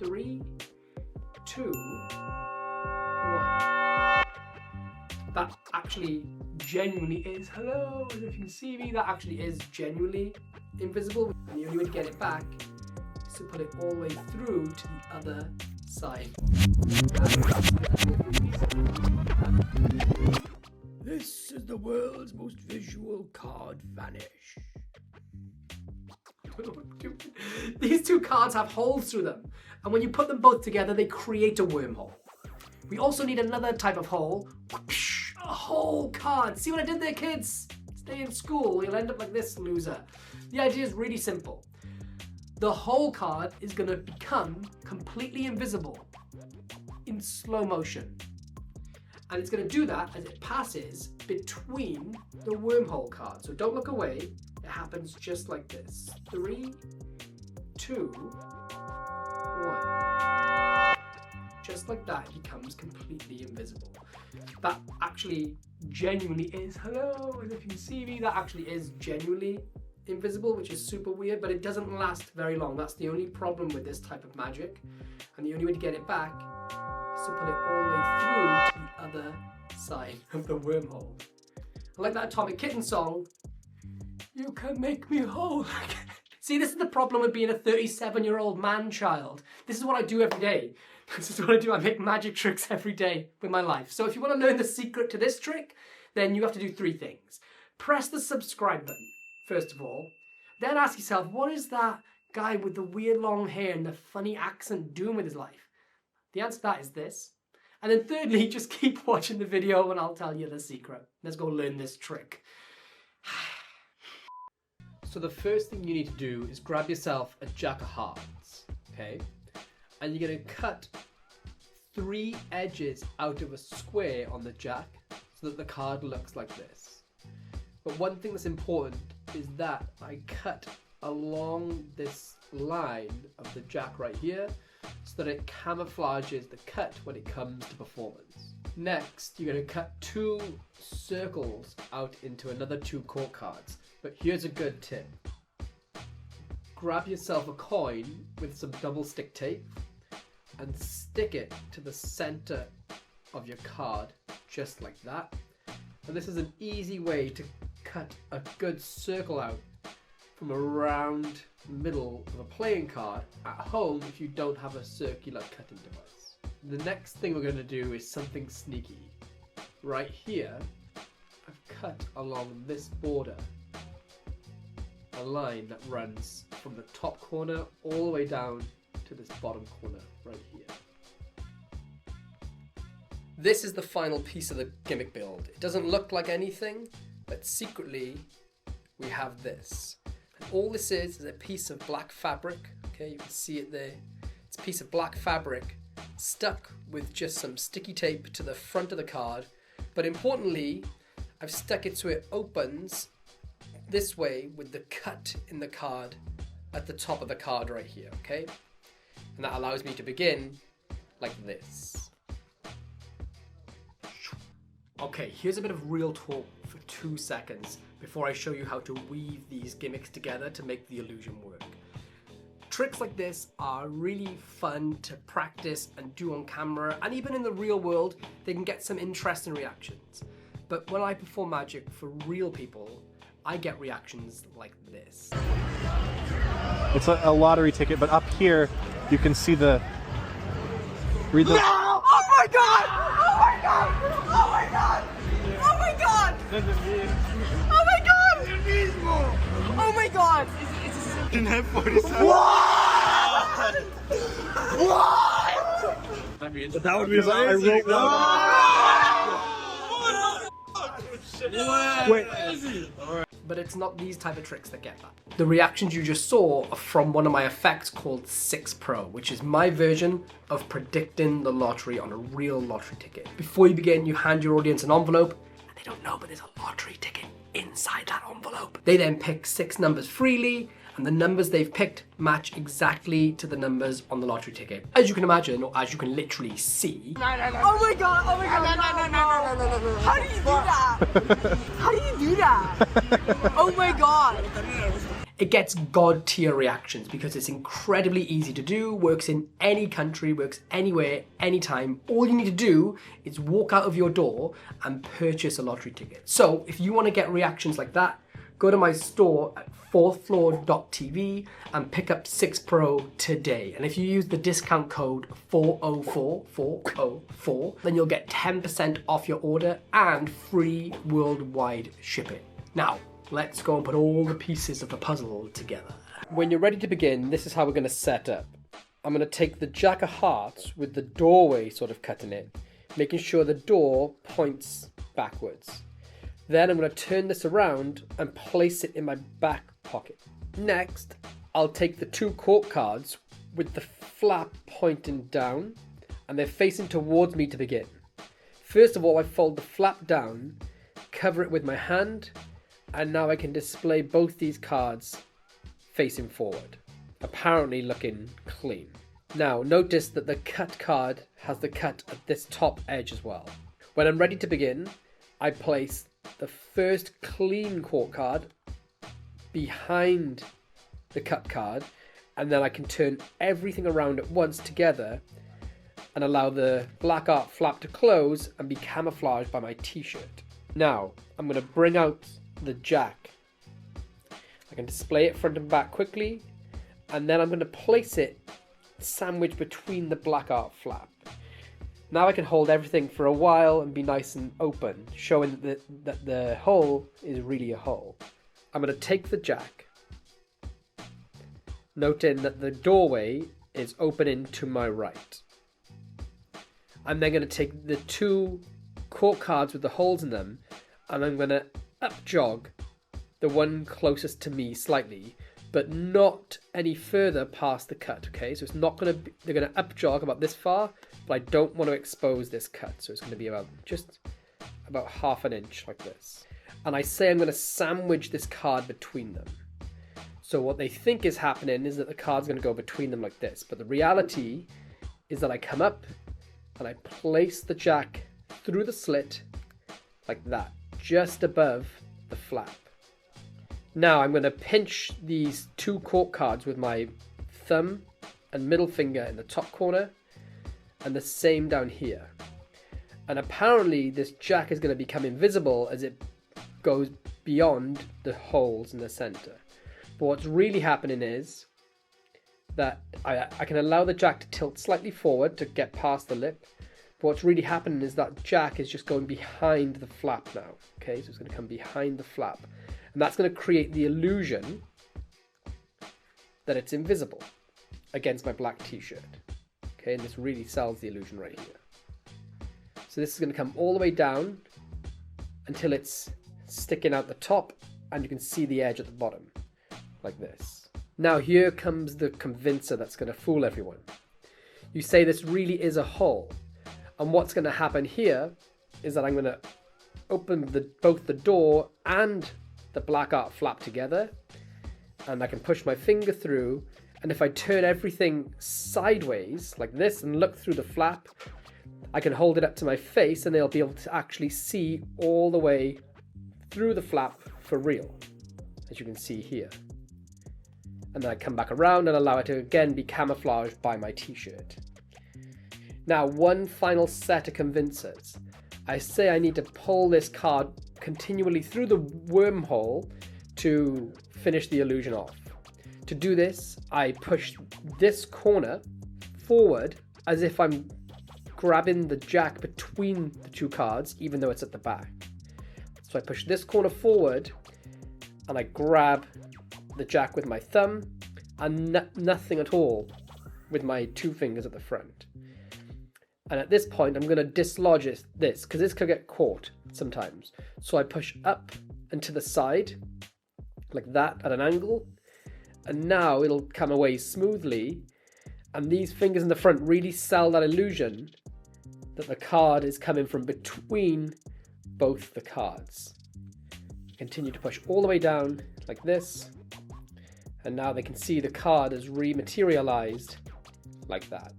3, 2, 1. That actually genuinely is, hello, and if you can see me, that actually is genuinely invisible. And the only way to get it back is to put it all the way through to the other side. This is the world's most visual card, Vanish. These two cards have holes through them, and when you put them both together, they create a wormhole. We also need another type of hole, a whole card. See what I did there, kids? Stay in school, you'll end up like this loser. The idea is really simple. The whole card is going to become completely invisible in slow motion. And it's going to do that as it passes between the wormhole cards. So don't look away. It happens just like this. 3, 2, 1. Just like that, it becomes completely invisible. That actually genuinely is, hello, and if you can see me, that actually is genuinely invisible, which is super weird, but it doesn't last very long. That's the only problem with this type of magic. And the only way to get it back is to put it all the way through to the other side of the wormhole. I like that Atomic Kitten song, you can make me whole. See, this is the problem with being a 37-year-old man-child. This is what I do every day. This is what I do. I make magic tricks every day with my life. So if you want to learn the secret to this trick, then you have to do 3 things. Press the subscribe button, first of all. Then ask yourself, what is that guy with the weird long hair and the funny accent doing with his life? The answer to that is this. And then thirdly, just keep watching the video and I'll tell you the secret. Let's go learn this trick. So the first thing you need to do is grab yourself a jack of hearts, okay? And you're going to cut 3 edges out of a square on the jack so that the card looks like this. But one thing that's important is that I cut along this line of the jack right here so that it camouflages the cut when it comes to performance. Next, you're going to cut 2 circles out into another 2 court cards. But here's a good tip. Grab yourself a coin with some double stick tape and stick it to the center of your card, just like that. And this is an easy way to cut a good circle out from around the middle of a playing card at home if you don't have a circular cutting device. The next thing we're going to do is something sneaky. Right here, I've cut along this border a line that runs from the top corner all the way down to this bottom corner right here. This is the final piece of the gimmick build. It doesn't look like anything, but secretly we have this. And all this is a piece of black fabric. Okay, you can see it there. It's a piece of black fabric stuck with just some sticky tape to the front of the card. But importantly, I've stuck it so it opens this way with the cut in the card at the top of the card right here, okay? And that allows me to begin like this. Okay, here's a bit of real talk for 2 seconds before I show you how to weave these gimmicks together to make the illusion work. Tricks like this are really fun to practice and do on camera, and even in the real world, they can get some interesting reactions. But when I perform magic for real people, I get reactions like this. It's a lottery ticket, but up here you can see the... Read the... No! Oh my god! Oh my god! Oh my god! Oh my god! Oh my god! Oh my god! Didn't have 47. What? What? That would be amazing. Wait. But it's not these type of tricks that get that. The reactions you just saw are from one of my effects called 6 Pro, which is my version of predicting the lottery on a real lottery ticket. Before you begin, you hand your audience an envelope, and they don't know, but there's a lottery ticket inside that envelope. They then pick 6 numbers freely, and the numbers they've picked match exactly to the numbers on the lottery ticket. As you can imagine, or as you can literally see. Oh my god! Oh my god! No. How do you do that? How do you do that? Oh my god! it gets God tier reactions because it's incredibly easy to do, works in any country, works anywhere, anytime. All you need to do is walk out of your door and purchase a lottery ticket. So if you want to get reactions like that, go to my store at fourthfloor.tv and pick up 6 Pro today. And if you use the discount code 404, then you'll get 10% off your order and free worldwide shipping. Now, let's go and put all the pieces of the puzzle together. When you're ready to begin, this is how we're going to set up. I'm going to take the Jack of Hearts with the doorway sort of cut in it, making sure the door points backwards. Then I'm going to turn this around and place it in my back pocket. Next, I'll take the 2 court cards with the flap pointing down, and they're facing towards me to begin. First of all, I fold the flap down, cover it with my hand, and now I can display both these cards facing forward, apparently looking clean. Now notice that the cut card has the cut at this top edge as well. When I'm ready to begin, I place the first clean court card behind the cut card, and then I can turn everything around at once together and allow the black art flap to close and be camouflaged by my t-shirt. Now I'm going to bring out the Jack. I can display it front and back quickly, and then I'm going to place it sandwiched between the black art flap. Now I can hold everything for a while and be nice and open, showing that the hole is really a hole. I'm going to take the Jack, noting that the doorway is opening to my right. I'm then going to take the 2 court cards with the holes in them, and I'm going to up jog the one closest to me slightly, but not any further past the cut. Okay, so it's not going to be, they're going to up jog about this far, but I don't want to expose this cut, so it's going to be about half an inch like this. And I say I'm going to sandwich this card between them. So what they think is happening is that the card's going to go between them like this, but the reality is that I come up and I place the Jack through the slit like that, just above the flap. Now I'm going to pinch these 2 court cards with my thumb and middle finger in the top corner, and the same down here. And apparently this Jack is going to become invisible as it goes beyond the holes in the center. But what's really happening is that I can allow the Jack to tilt slightly forward to get past the lip. But what's really happening is that Jack is just going behind the flap now. Okay, so it's going to come behind the flap. And that's going to create the illusion that it's invisible against my black t-shirt. Okay, and this really sells the illusion right here. So this is going to come all the way down until it's sticking out the top, and you can see the edge at the bottom, like this. Now here comes the convincer that's going to fool everyone. You say this really is a hole. And what's going to happen here is that I'm going to open both the door and the black art flap together, and I can push my finger through, and if I turn everything sideways like this and look through the flap, I can hold it up to my face and they'll be able to actually see all the way through the flap for real, as you can see here. And then I come back around and allow it to again be camouflaged by my t-shirt. Now, one final set of convincers. I say I need to pull this card continually through the wormhole to finish the illusion off. To do this, I push this corner forward as if I'm grabbing the Jack between the 2 cards, even though it's at the back. So I push this corner forward and I grab the Jack with my thumb and nothing at all with my 2 fingers at the front. And at this point, I'm going to dislodge this because this could get caught sometimes. So I push up and to the side like that at an angle, and now it'll come away smoothly. And these fingers in the front really sell that illusion that the card is coming from between both the cards. Continue to push all the way down like this, and now they can see the card is rematerialized like that.